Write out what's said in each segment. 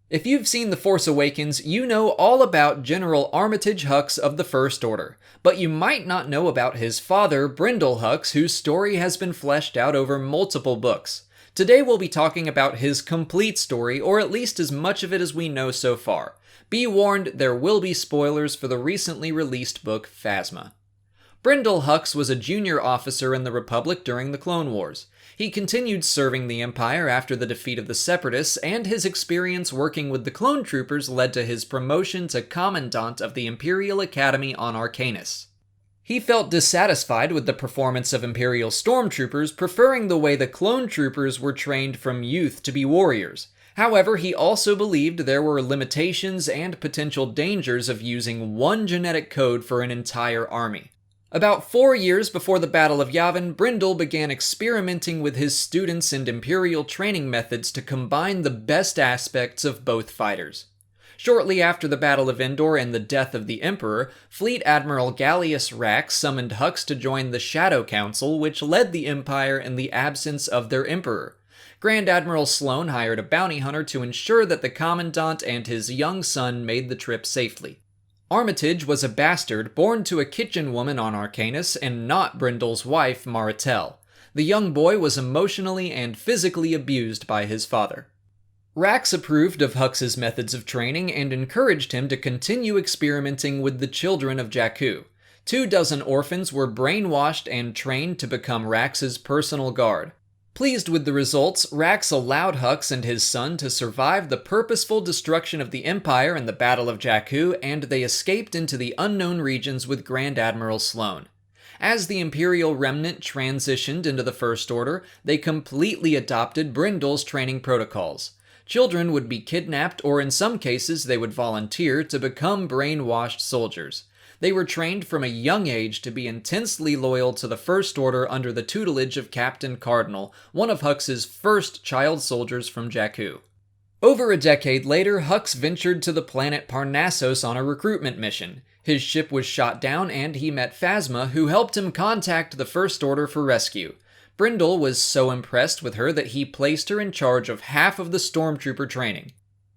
If you've seen The Force Awakens, you know all about General Armitage Hux of the First Order, but you might not know about his father, Brendol Hux, whose story has been fleshed out over multiple books. Today we'll be talking about his complete story, or at least as much of it as we know so far. Be warned, there will be spoilers for the recently released book, Phasma. Brendol Hux was a junior officer in the Republic during the Clone Wars. He continued serving the Empire after the defeat of the Separatists, and his experience working with the clone troopers led to his promotion to Commandant of the Imperial Academy on Arcanus. He felt dissatisfied with the performance of Imperial stormtroopers, preferring the way the clone troopers were trained from youth to be warriors. However, he also believed there were limitations and potential dangers of using one genetic code for an entire army. About 4 years before the Battle of Yavin, Brendol began experimenting with his students and Imperial training methods to combine the best aspects of both fighters. Shortly after the Battle of Endor and the death of the Emperor, Fleet Admiral Gallius Rax summoned Hux to join the Shadow Council, which led the Empire in the absence of their Emperor. Grand Admiral Sloane hired a bounty hunter to ensure that the Commandant and his young son made the trip safely. Armitage was a bastard born to a kitchen woman on Arcanus and not Brendol's wife, Maritel. The young boy was emotionally and physically abused by his father. Rax approved of Hux's methods of training and encouraged him to continue experimenting with the children of Jakku. 24 orphans were brainwashed and trained to become Rax's personal guard. Pleased with the results, Rax allowed Hux and his son to survive the purposeful destruction of the Empire in the Battle of Jakku, and they escaped into the unknown regions with Grand Admiral Sloane. As the Imperial remnant transitioned into the First Order, they completely adopted Brendol's training protocols. Children would be kidnapped, or in some cases they would volunteer to become brainwashed soldiers. They were trained from a young age to be intensely loyal to the First Order under the tutelage of Captain Cardinal, one of Hux's first child soldiers from Jakku. Over a decade later, Hux ventured to the planet Parnassos on a recruitment mission. His ship was shot down and he met Phasma, who helped him contact the First Order for rescue. Brendol was so impressed with her that he placed her in charge of half of the stormtrooper training.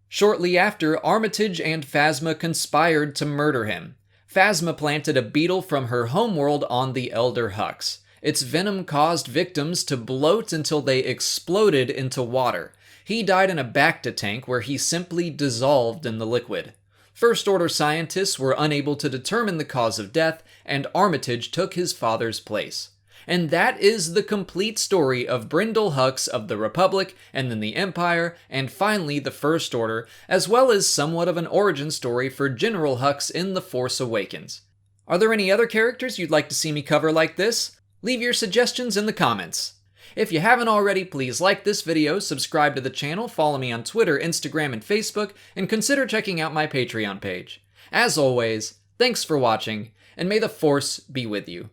Shortly after, Armitage and Phasma conspired to murder him. Phasma planted a beetle from her homeworld on the Elder Hux. Its venom caused victims to bloat until they exploded into water. He died in a Bacta tank where he simply dissolved in the liquid. First Order scientists were unable to determine the cause of death, and Armitage took his father's place. And that is the complete story of Brendol Hux of the Republic, and then the Empire, and finally the First Order, as well as somewhat of an origin story for General Hux in The Force Awakens. Are there any other characters you'd like to see me cover like this? Leave your suggestions in the comments. If you haven't already, please like this video, subscribe to the channel, follow me on Twitter, Instagram, and Facebook, and consider checking out my Patreon page. As always, thanks for watching, and may the Force be with you.